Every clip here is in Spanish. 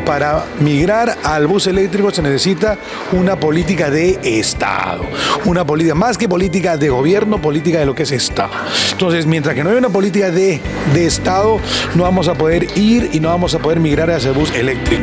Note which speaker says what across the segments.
Speaker 1: para migrar al bus eléctrico se necesita una política de Estado, una política, más que política de gobierno, política de lo que es Estado. Entonces, mientras que no haya una política de Estado, no vamos a poder ir y no vamos a poder migrar hacia el bus eléctrico.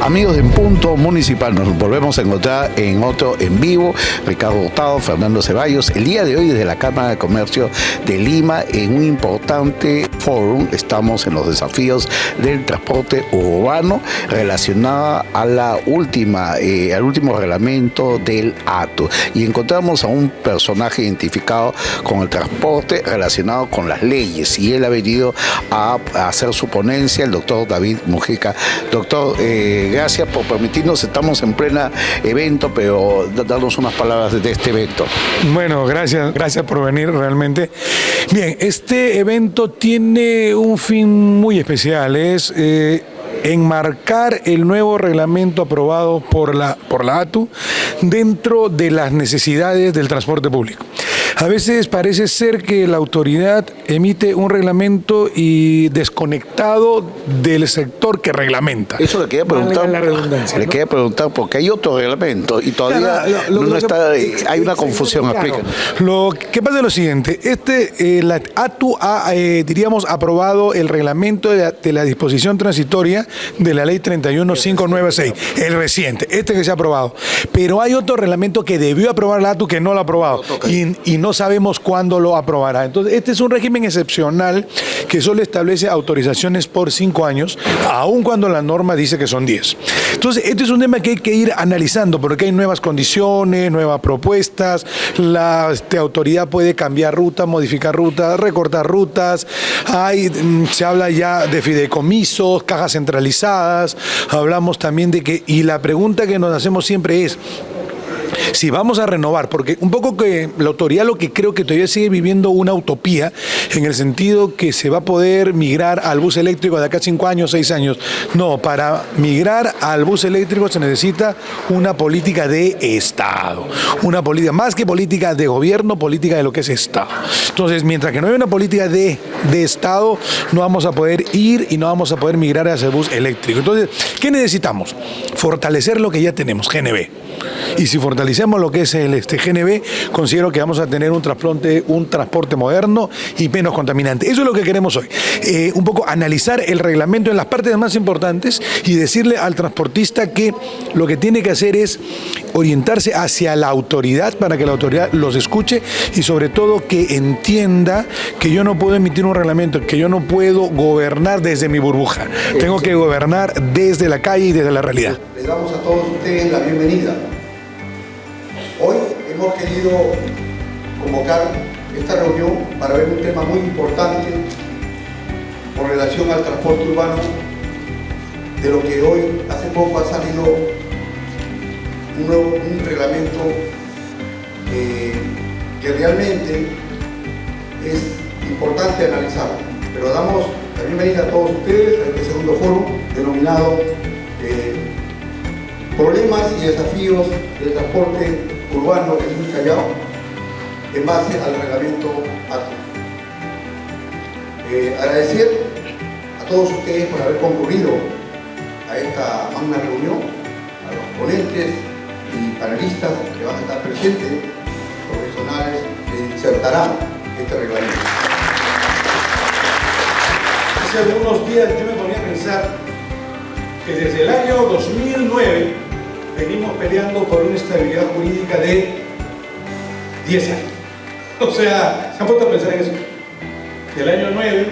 Speaker 2: Amigos de En Punto Municipal, nos volvemos a encontrar en otro en vivo. Ricardo Hurtado, Fernando Ceballos, el día de hoy desde la Cámara de Comercio de Lima en un importante fórum. Estamos en los desafíos del transporte urbano relacionada a la al último reglamento del ATU, y encontramos a un personaje identificado con el transporte relacionado con las leyes, y él ha venido a hacer su ponencia, el doctor David Mujica. Doctor, gracias por permitirnos, estamos en plena evento, pero darnos unas palabras de este evento.
Speaker 1: Bueno, gracias por venir realmente. Bien, este evento tiene un fin muy especial, es enmarcar el nuevo reglamento aprobado por la ATU dentro de las necesidades del transporte público. A veces parece ser que la autoridad emite un reglamento y desconectado del sector que reglamenta.
Speaker 2: Eso le quería preguntar,
Speaker 1: la redundancia, ¿no?
Speaker 2: Le quería preguntar porque hay otro reglamento y todavía hay una confusión. Claro.
Speaker 1: Lo que pasa es lo siguiente, la ATU ha, diríamos, aprobado el reglamento de la disposición transitoria de la ley 31596, el reciente, que se ha aprobado. Pero hay otro reglamento que debió aprobar la ATU que no lo ha aprobado y no sabemos cuándo lo aprobará. Entonces, este es un régimen excepcional que solo establece autorizaciones por 5 años, aun cuando la norma dice que son 10. Entonces, este es un tema que hay que ir analizando, porque hay nuevas condiciones, nuevas propuestas, la autoridad puede cambiar ruta, modificar rutas, recortar rutas, se habla ya de fideicomisos, cajas centralizadas, hablamos también de que, y la pregunta que nos hacemos siempre es, si vamos a renovar, porque un poco que la autoridad lo que creo que todavía sigue viviendo una utopía, en el sentido que se va a poder migrar al bus eléctrico de acá 5 años, 6 años. No, para migrar al bus eléctrico se necesita una política de Estado, una política, más que política de gobierno, política de lo que es Estado. Entonces, mientras que no haya una política de Estado, no vamos a poder ir y no vamos a poder migrar hacia el bus eléctrico. Entonces, ¿qué necesitamos? Fortalecer lo que ya tenemos, GNV. Y si fortalecemos lo que es el GNV, considero que vamos a tener un transporte moderno y menos contaminante. Eso es lo que queremos hoy. Un poco analizar el reglamento en las partes más importantes y decirle al transportista que lo que tiene que hacer es orientarse hacia la autoridad para que la autoridad los escuche y sobre todo que entienda que yo no puedo emitir un reglamento, que yo no puedo gobernar desde mi burbuja. Tengo que gobernar desde la calle y desde la realidad.
Speaker 3: Les damos a todos ustedes la bienvenida. Hoy hemos querido convocar esta reunión para ver un tema muy importante con relación al transporte urbano, de lo que hoy, hace poco ha salido un reglamento que realmente es importante analizarlo. Pero damos la bienvenida a todos ustedes a este segundo foro denominado Problemas y desafíos del transporte urbano en el Callao en base al reglamento ATU. Agradecer a todos ustedes por haber concurrido a esta magna reunión, a los ponentes y panelistas que van a estar presentes, profesionales que insertarán este reglamento.
Speaker 1: Hace algunos días yo me ponía a pensar que desde el año 2009 venimos peleando por una estabilidad jurídica de 10 años. O sea, se han puesto a pensar en eso. Del año 9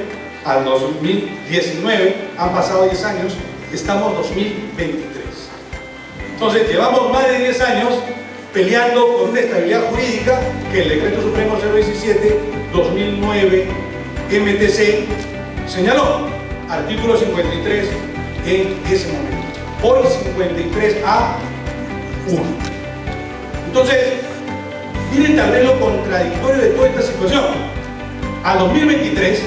Speaker 1: al 2019 han pasado 10 años, estamos en 2023. Entonces llevamos más de 10 años peleando con una estabilidad jurídica que el Decreto Supremo 017-2009 MTC señaló, artículo 53 en ese momento. Hoy 53A1. Entonces, miren tal vez lo contradictorio de toda esta situación. A 2023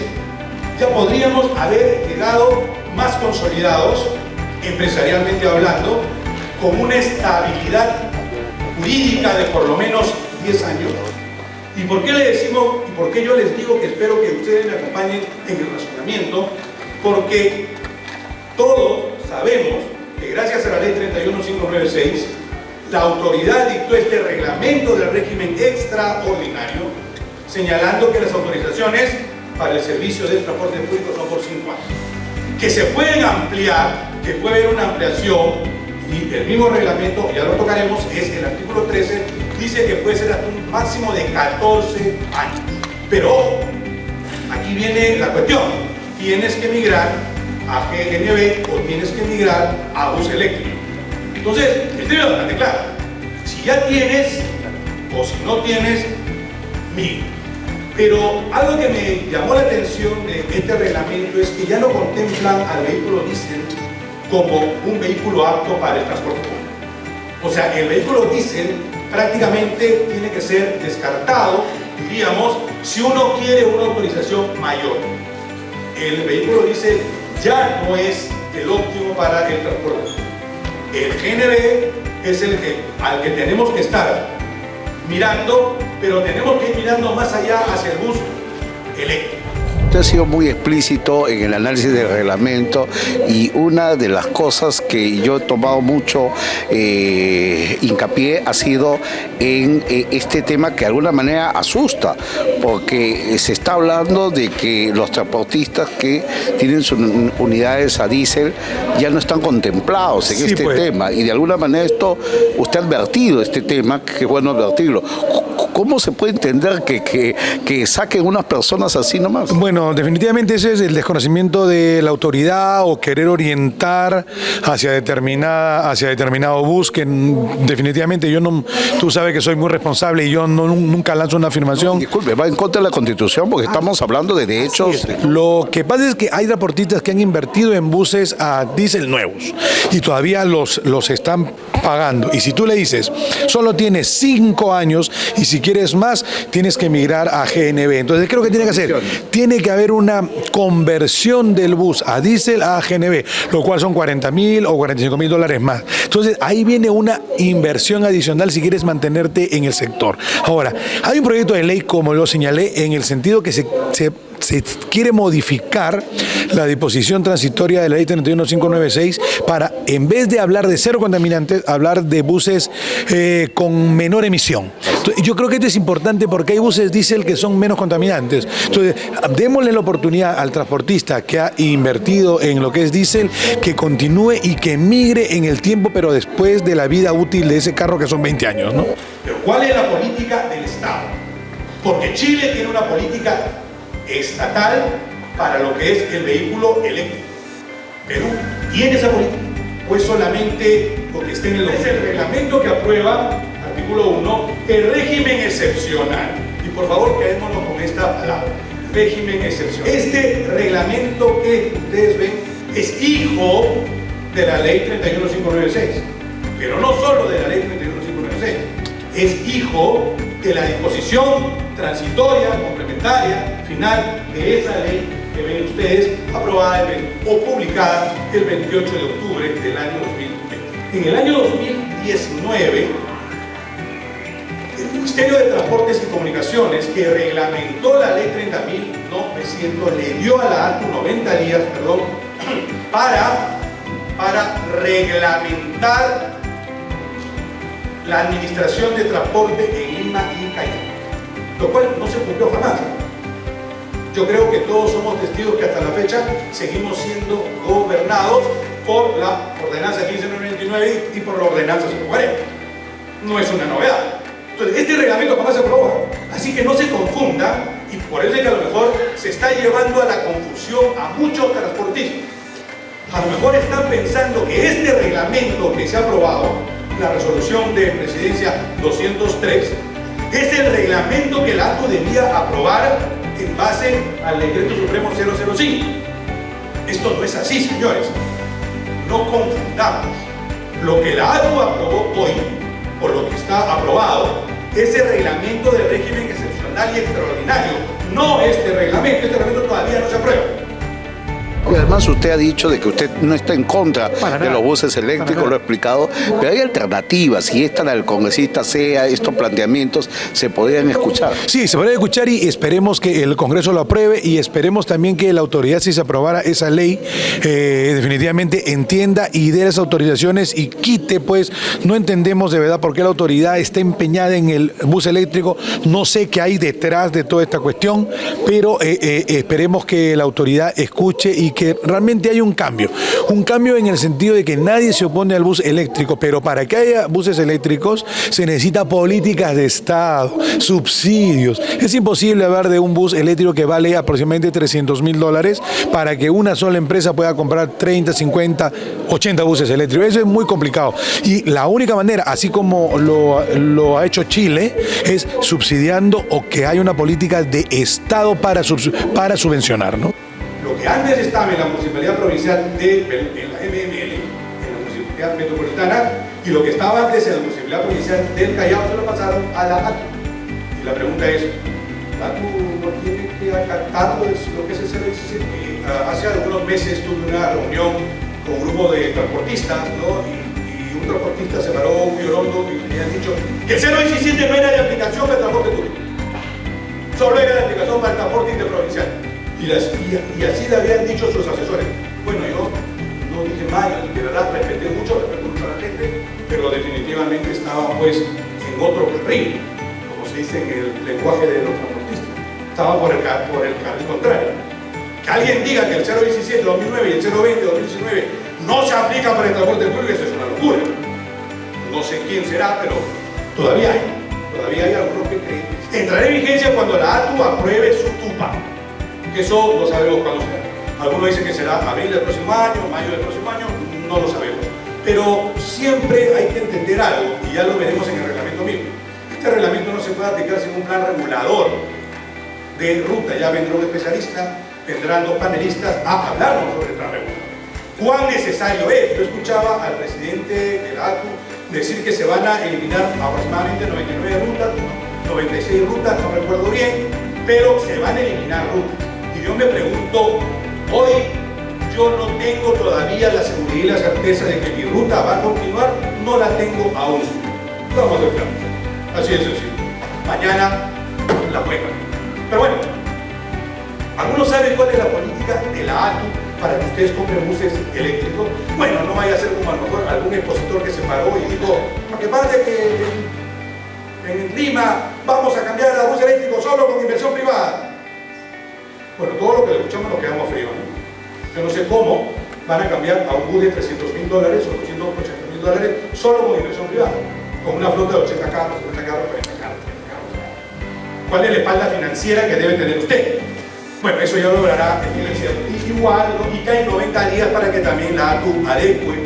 Speaker 1: ya podríamos haber llegado más consolidados, empresarialmente hablando, con una estabilidad jurídica de por lo menos 10 años. ¿Y por qué le decimos, y por qué yo les digo que espero que ustedes me acompañen en el razonamiento? Porque todos sabemos que gracias a la ley 31596, la autoridad dictó este reglamento del régimen extraordinario, señalando que las autorizaciones para el servicio del transporte público son por 5 años, que se pueden ampliar, que puede haber una ampliación, y el mismo reglamento, ya lo tocaremos, es el artículo 13, dice que puede ser hasta un máximo de 14 años. Pero ojo, aquí viene la cuestión, tienes que migrar a GNB o tienes que migrar a bus eléctrico. Entonces, el tema es bastante claro, si ya tienes o si no tienes, migra. Pero algo que me llamó la atención de este reglamento es que ya no contemplan al vehículo diésel como un vehículo apto para el transporte público. O sea, el vehículo diésel prácticamente tiene que ser descartado, diríamos, si uno quiere una autorización mayor. El vehículo diésel ya no es el óptimo para el transporte público. El GNB es el al que tenemos que estar mirando, pero tenemos que ir mirando más allá hacia el bus eléctrico.
Speaker 2: Usted ha sido muy explícito en el análisis del reglamento y una de las cosas que yo he tomado mucho hincapié ha sido en este tema que de alguna manera asusta, porque se está hablando de que los transportistas que tienen sus unidades a diésel ya no están contemplados en este tema, y de alguna manera esto, usted ha advertido este tema, que es bueno advertirlo. ¿Cómo se puede entender que saquen unas personas así nomás?
Speaker 1: Bueno, definitivamente ese es el desconocimiento de la autoridad o querer orientar hacia determinado bus, que definitivamente yo no, tú sabes que soy muy responsable y yo nunca lanzo una afirmación.
Speaker 2: No, disculpe, va en contra de la Constitución porque estamos hablando de derechos.
Speaker 1: Lo que pasa es que hay transportistas que han invertido en buses a diésel nuevos y todavía los están pagando. Y si tú le dices, solo tienes 5 años y si quieres más, tienes que migrar a GNB. Entonces, ¿qué es lo que tiene que hacer? Tiene que haber una conversión del bus a diésel a GNB, lo cual son $40,000 o $45,000 más. Entonces, ahí viene una inversión adicional si quieres mantenerte en el sector. Ahora, hay un proyecto de ley, como lo señalé, en el sentido que se quiere modificar la disposición transitoria de la ley 31596 para, en vez de hablar de cero contaminantes, hablar de buses con menor emisión. Entonces, yo creo que esto es importante porque hay buses diésel que son menos contaminantes. Entonces, démosle la oportunidad al transportista que ha invertido en lo que es diésel, que continúe y que migre en el tiempo, pero después de la vida útil de ese carro, que son 20 años, ¿no?
Speaker 4: Pero ¿cuál es la política del Estado? Porque Chile tiene una política estatal para lo que es el vehículo eléctrico. Perú tiene esa política, pues solamente lo que esté en el reglamento que aprueba, artículo 1, el régimen excepcional. Y por favor, quedémonos con esta palabra, régimen excepcional. Este reglamento que ustedes ven es hijo de la ley 31596, pero no solo de la ley 31596, es hijo de la disposición transitoria, complementaria, final de esa ley que ven ustedes, aprobada o publicada el 28 de octubre del año 2020. En el año 2019, el Ministerio de Transportes y Comunicaciones, que reglamentó la ley 30.900, le dio a la ATU 90 días, para reglamentar la administración de transporte en Lima y Callao, lo cual no se cumplió jamás. Yo creo que todos somos testigos que hasta la fecha seguimos siendo gobernados por la ordenanza 1599 y por la ordenanza 140. No es una novedad. Entonces, este reglamento jamás se aprobó. Así que no se confunda, y por eso es que a lo mejor se está llevando a la confusión a muchos transportistas. A lo mejor están pensando que este reglamento que se ha aprobado, la resolución de presidencia 203, es el reglamento que la ATU debía aprobar en base al decreto supremo 005. Esto no es así, señores. No confundamos. Lo que la ATU aprobó hoy, por lo que está aprobado, es el reglamento del régimen excepcional y extraordinario. No este reglamento todavía no se aprueba.
Speaker 2: Y además usted ha dicho de que usted no está en contra de los buses eléctricos, lo ha explicado, pero hay alternativas. Si esta, la del congresista, sea estos planteamientos, se podrían escuchar.
Speaker 1: Sí, se podría escuchar y esperemos que el Congreso lo apruebe y esperemos también que la autoridad, si se aprobara esa ley, definitivamente entienda y dé las autorizaciones y quite, pues, no entendemos de verdad por qué la autoridad está empeñada en el bus eléctrico. No sé qué hay detrás de toda esta cuestión, pero esperemos que la autoridad escuche y que realmente haya un cambio en el sentido de que nadie se opone al bus eléctrico, pero para que haya buses eléctricos se necesita políticas de Estado, subsidios. Es imposible hablar de un bus eléctrico que vale aproximadamente $300,000 para que una sola empresa pueda comprar 30, 50, 80 buses eléctricos. Eso es muy complicado. Y la única manera, así como lo ha hecho Chile, es subsidiando o que haya una política de Estado para subvencionar, ¿no?
Speaker 4: Lo que antes estaba en la Municipalidad Provincial en la MML, en la Municipalidad Metropolitana, y lo que estaba antes en la Municipalidad Provincial del Callao se lo pasaron a la ATU. Y la pregunta es, ¿la ATU no tiene que acatar lo que es el 017? Hace algunos meses tuve una reunión con un grupo de transportistas, ¿no? Y un transportista se paró muy hondo y le han dicho que el 017 no era de aplicación para el transporte público, solo era de aplicación para el transporte interprovincial. Y así le habían dicho sus asesores. Bueno, yo no dije mal, de verdad respeto mucho a la gente, pero definitivamente estaba pues en otro carril, como se dice en el lenguaje de los transportistas. Estaba por el carril contrario. Que alguien diga que el 017 2009 y el 020 2019 no se aplica para el transporte público, eso es una locura. No sé quién será, pero todavía hay algunos que creen. Entrará en vigencia cuando la ATU apruebe su TUPA. Eso no sabemos cuándo será. Algunos dicen que será abril del próximo año, mayo del próximo año, no lo sabemos. Pero siempre hay que entender algo, y ya lo veremos en el reglamento mismo. Este reglamento no se puede aplicar sin un plan regulador de ruta. Ya vendrá un especialista, vendrán dos panelistas a hablarnos sobre el plan regulador. ¿Cuán necesario es? Yo escuchaba al presidente de la ATU decir que se van a eliminar aproximadamente 99 rutas, 96 rutas, no recuerdo bien, pero se van a eliminar rutas. Y yo me pregunto, hoy yo no tengo todavía la seguridad y la certeza de que mi ruta va a continuar, no la tengo aún. Vamos a ver, así de sencillo. Mañana la juegan. Pero bueno, ¿algunos saben cuál es la política de la ATU para que ustedes compren buses eléctricos? Bueno, no vaya a ser como a lo mejor algún expositor que se paró y dijo, lo que pasa es que en Lima vamos a cambiar a bus eléctrico solo con inversión privada. Bueno, todo lo que escuchamos nos quedamos fríos, ¿no? Yo no sé cómo van a cambiar a un bus de $300,000 o $280,000 solo con inversión privada, con una flota de 80 carros, 50 carros, 40 carros. ¿Cuál es la espalda financiera que debe tener usted? Bueno, eso ya lo verá el financiero. Y igual, y caen 90 días para que también la ATU adecue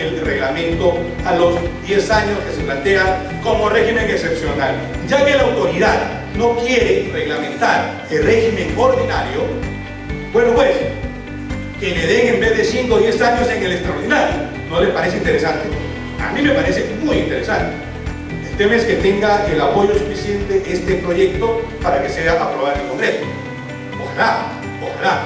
Speaker 4: el reglamento a los 10 años que se plantea como régimen excepcional. Ya que la autoridad no quiere reglamentar el régimen ordinario, bueno pues, que le den en vez de 5 o 10 años en el extraordinario. ¿No les parece interesante? A mí me parece muy interesante. El tema es que tenga el apoyo suficiente este proyecto para que sea aprobado en el Congreso. Ojalá,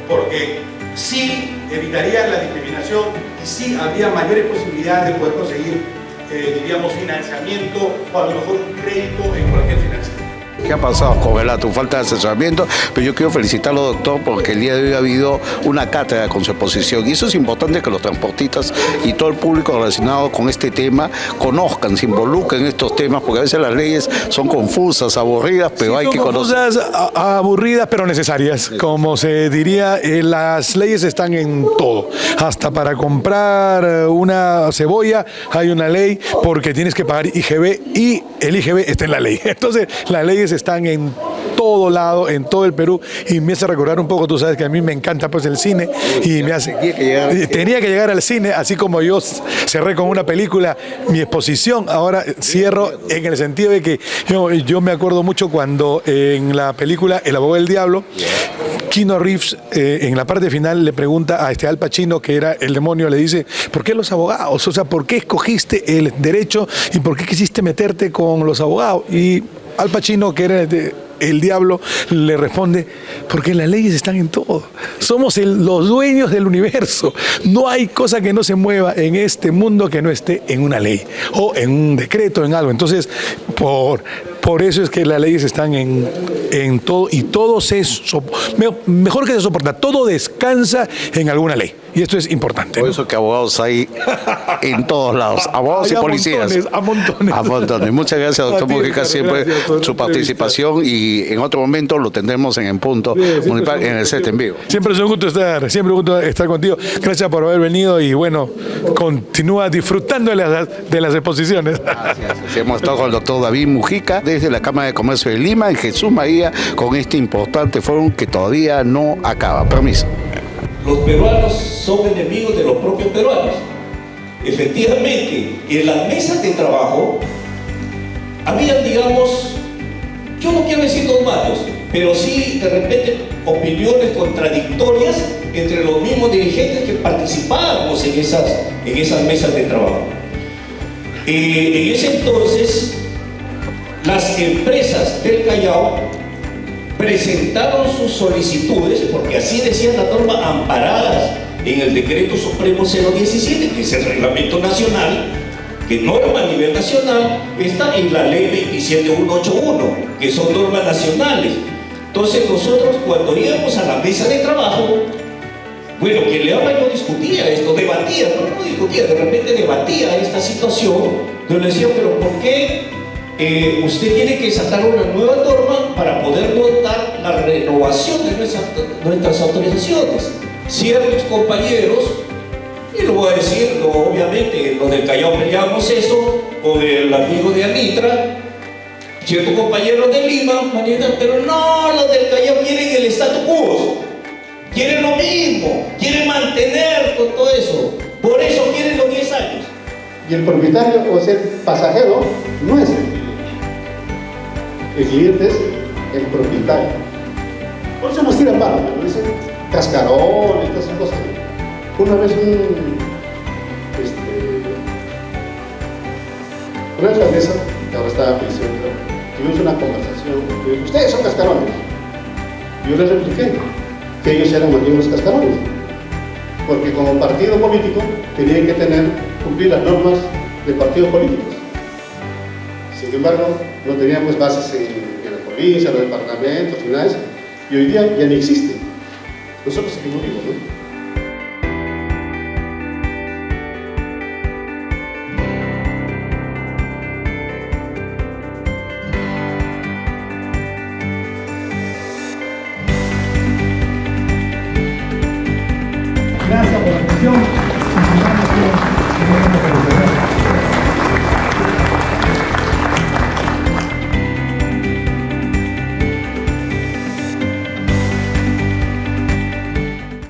Speaker 4: porque sí evitaría la discriminación y sí habría mayores posibilidades de poder conseguir, diríamos, financiamiento o a lo mejor un crédito en cualquier financiación.
Speaker 2: ¿Qué ha pasado con tu falta de asesoramiento? Pero yo quiero felicitarlo, doctor, porque el día de hoy ha habido una cátedra con su exposición. Y eso es importante que los transportistas y todo el público relacionado con este tema conozcan, se involucren en estos temas, porque a veces las leyes son confusas, aburridas, pero sí, hay que conocer.
Speaker 1: Confusas, aburridas, pero necesarias. Como se diría, las leyes están en todo. Hasta para comprar una cebolla hay una ley, porque tienes que pagar IGB y el IGB está en la ley. Entonces, las leyes leyes están en todo lado, en todo el Perú, y me hace recordar un poco, tú sabes que a mí me encanta pues el cine, y me hace... Tenía que llegar al cine, así como yo cerré con una película mi exposición, ahora cierro en el sentido de que yo me acuerdo mucho cuando en la película El abogado del diablo, Keanu Reeves en la parte final le pregunta a Al Pacino, que era el demonio, le dice, ¿por qué los abogados? O sea, ¿por qué escogiste el derecho y por qué quisiste meterte con los abogados? Y Al Pacino, que era el diablo, le responde, porque las leyes están en todo. Somos los dueños del universo. No hay cosa que no se mueva en este mundo que no esté en una ley o en un decreto, en algo. Entonces, por eso es que las leyes están en todo, y todo mejor que se soporta, todo descansa en alguna ley. Y esto es importante.
Speaker 2: Por eso que abogados hay en todos lados, abogados y policías.
Speaker 1: A montones.
Speaker 2: A montones. Muchas gracias, doctor Mujica, siempre su participación, y en otro momento lo tendremos en Punto Municipal en el set en vivo.
Speaker 1: Siempre es un gusto estar contigo. Gracias por haber venido y bueno, continúa disfrutando de las exposiciones.
Speaker 2: Gracias. Hemos estado con el doctor David Mujica desde la Cámara de Comercio de Lima, en Jesús María, con este importante foro que todavía no acaba. Permiso.
Speaker 5: Los peruanos son enemigos de los propios peruanos. Efectivamente, en las mesas de trabajo había, digamos, yo no quiero decir dos bandos, pero sí de repente opiniones contradictorias entre los mismos dirigentes que participábamos en esas mesas de trabajo. En ese entonces, las empresas del Callao presentaron sus solicitudes, porque así decía la norma, amparadas en el Decreto Supremo 017, que es el Reglamento Nacional, que norma a nivel nacional, está en la Ley 27181, que son normas nacionales. Entonces nosotros, cuando íbamos a la mesa de trabajo, bueno, quien le habla, yo discutía esto, debatía, no discutía, de repente debatía esta situación. Yo le decía, pero ¿por qué usted tiene que sacar una nueva norma para poder votar la renovación de nuestras autorizaciones? Ciertos compañeros, y lo voy a decir, obviamente, los del Callao peleamos eso con el amigo de Anitra, ciertos compañeros de Lima, pero no, los del Callao quieren el statu quo, quieren lo mismo, quieren mantener con todo eso, por eso quieren los 10 años.
Speaker 6: Y el propietario, o sea, el pasajero, no es el cliente, es el propietario. Por eso nos tiran barro, ¿no? Dicen cascarón, estas cosas. Una vez una alcaldesa, que ahora está en prisión, tuvimos una conversación, que dijo, ustedes son cascarones. Yo les repliqué que ellos eran antiguos cascarones, porque como partido político tenían que cumplir las normas de partidos políticos. Sin embargo, no teníamos bases en la provincia, en los departamentos, ni nada de eso. Y hoy día ya ni existe. Nosotros seguimos vivos, ¿no?